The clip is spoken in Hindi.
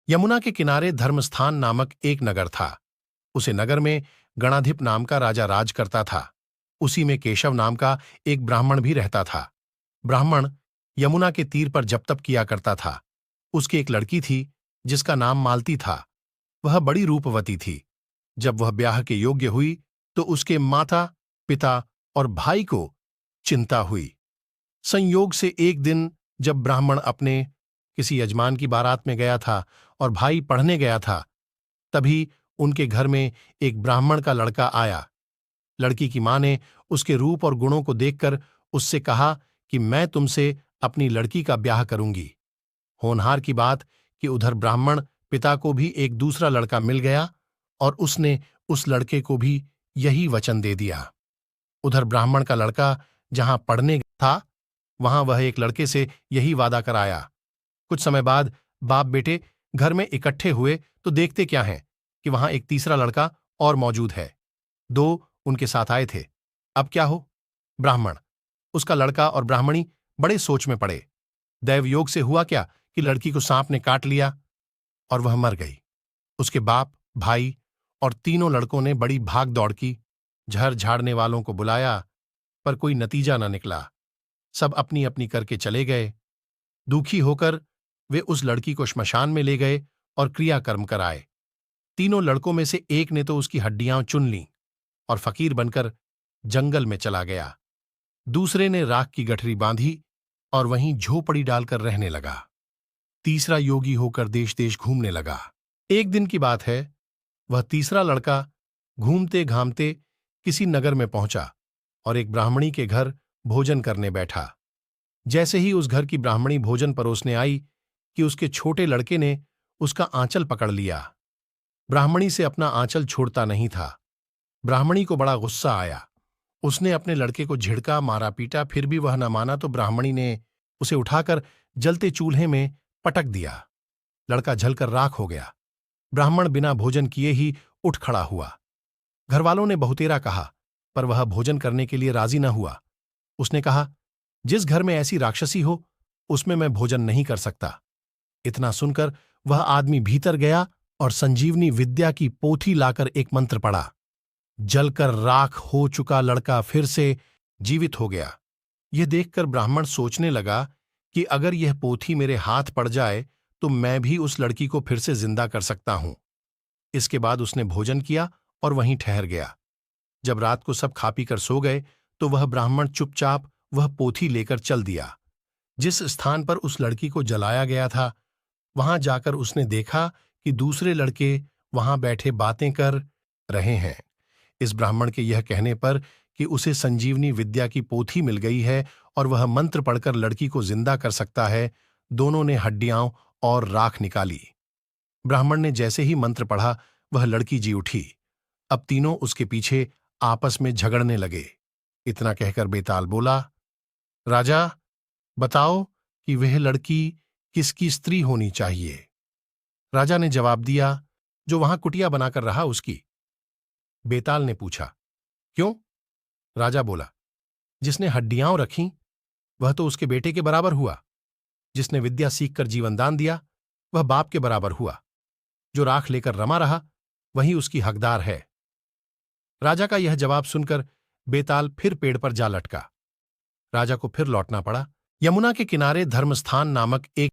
यमुना के किनारे धर्मस्थान नामक एक नगर था। उसे नगर में गणाधिप नाम का राजा राज करता था। उसी में केशव नाम का एक ब्राह्मण भी रहता था। ब्राह्मण यमुना के तीर पर जप तप किया करता था। उसकी एक लड़की थी जिसका नाम मालती था। वह बड़ी रूपवती थी। जब वह ब्याह के योग्य हुई तो उसके माता, पिता और भाई को चिंता हुई। संयोग से एक दिन जब ब्राह्मण अपने किसी यजमान की बारात में गया था और भाई पढ़ने गया था, तभी उनके घर में एक ब्राह्मण का लड़का आया। लड़की की मां ने उसके रूप और गुणों को देखकर उससे कहा कि मैं तुमसे अपनी लड़की का ब्याह करूंगी। होनहार की बात कि उधर ब्राह्मण पिता को भी एक दूसरा लड़का मिल गया और उसने उस लड़के को भी यही वचन दे दिया। उधर ब्राह्मण का लड़का जहां पढ़ने था, वहां वह एक लड़के से यही वादा कर आया। कुछ समय बाद बाप बेटे घर में इकट्ठे हुए तो देखते क्या हैं कि वहां एक तीसरा लड़का और मौजूद है। दो उनके साथ आए थे। अब क्या हो? ब्राह्मण, उसका लड़का और ब्राह्मणी बड़े सोच में पड़े। दैव योग से हुआ क्या कि लड़की को सांप ने काट लिया और वह मर गई। उसके बाप, भाई और तीनों लड़कों ने बड़ी भाग दौड़ की। झर झाड़ने वालों को बुलाया, पर कोई नतीजा न निकला। सब अपनी अपनी करके चले गए। दुखी होकर वे उस लड़की को श्मशान में ले गए और क्रियाकर्म कराए। तीनों लड़कों में से एक ने तो उसकी हड्डियां चुन लीं और फकीर बनकर जंगल में चला गया। दूसरे ने राख की गठरी बांधी और वहीं झोपड़ी डालकर रहने लगा। तीसरा योगी होकर देश देश घूमने लगा। एक दिन की बात है, वह तीसरा लड़का घूमते घामते किसी नगर में पहुंचा और एक ब्राह्मणी के घर भोजन करने बैठा। जैसे ही उस घर की ब्राह्मणी भोजन परोसने आई कि उसके छोटे लड़के ने उसका आंचल पकड़ लिया। ब्राह्मणी से अपना आंचल छोड़ता नहीं था। ब्राह्मणी को बड़ा गुस्सा आया। उसने अपने लड़के को झिड़का, मारा पीटा, फिर भी वह न माना तो ब्राह्मणी ने उसे उठाकर जलते चूल्हे में पटक दिया। लड़का जलकर राख हो गया। ब्राह्मण बिना भोजन किए ही उठ खड़ा हुआ। घरवालों ने बहुतेरा कहा, पर वह भोजन करने के लिए राजी न हुआ। उसने कहा, जिस घर में ऐसी राक्षसी हो उसमें मैं भोजन नहीं कर सकता। इतना सुनकर वह आदमी भीतर गया और संजीवनी विद्या की पोथी लाकर एक मंत्र पढ़ा। जलकर राख हो चुका लड़का फिर से जीवित हो गया। यह देखकर ब्राह्मण सोचने लगा कि अगर यह पोथी मेरे हाथ पड़ जाए तो मैं भी उस लड़की को फिर से जिंदा कर सकता हूं। इसके बाद उसने भोजन किया और वहीं ठहर गया। जब रात को सब खा पी कर सो गए तो वह ब्राह्मण चुपचाप वह पोथी लेकर चल दिया। जिस स्थान पर उस लड़की को जलाया गया था, वहां जाकर उसने देखा कि दूसरे लड़के वहां बैठे बातें कर रहे हैं। इस ब्राह्मण के यह कहने पर कि उसे संजीवनी विद्या की पोथी मिल गई है और वह मंत्र पढ़कर लड़की को जिंदा कर सकता है, दोनों ने हड्डियां और राख निकाली। ब्राह्मण ने जैसे ही मंत्र पढ़ा, वह लड़की जी उठी। अब तीनों उसके पीछे आपस में झगड़ने लगे। इतना कहकर बेताल बोला, राजा, बताओ कि वह लड़की किसकी स्त्री होनी चाहिए? राजा ने जवाब दिया, जो वहां कुटिया बनाकर रहा उसकी। बेताल ने पूछा, क्यों? राजा बोला, जिसने हड्डियां रखीं वह तो उसके बेटे के बराबर हुआ। जिसने विद्या सीखकर जीवन दान दिया वह बाप के बराबर हुआ। जो राख लेकर रमा रहा वही उसकी हकदार है। राजा का यह जवाब सुनकर बेताल फिर पेड़ पर जा लटका। राजा को फिर लौटना पड़ा। यमुना के किनारे धर्मस्थान नामक एक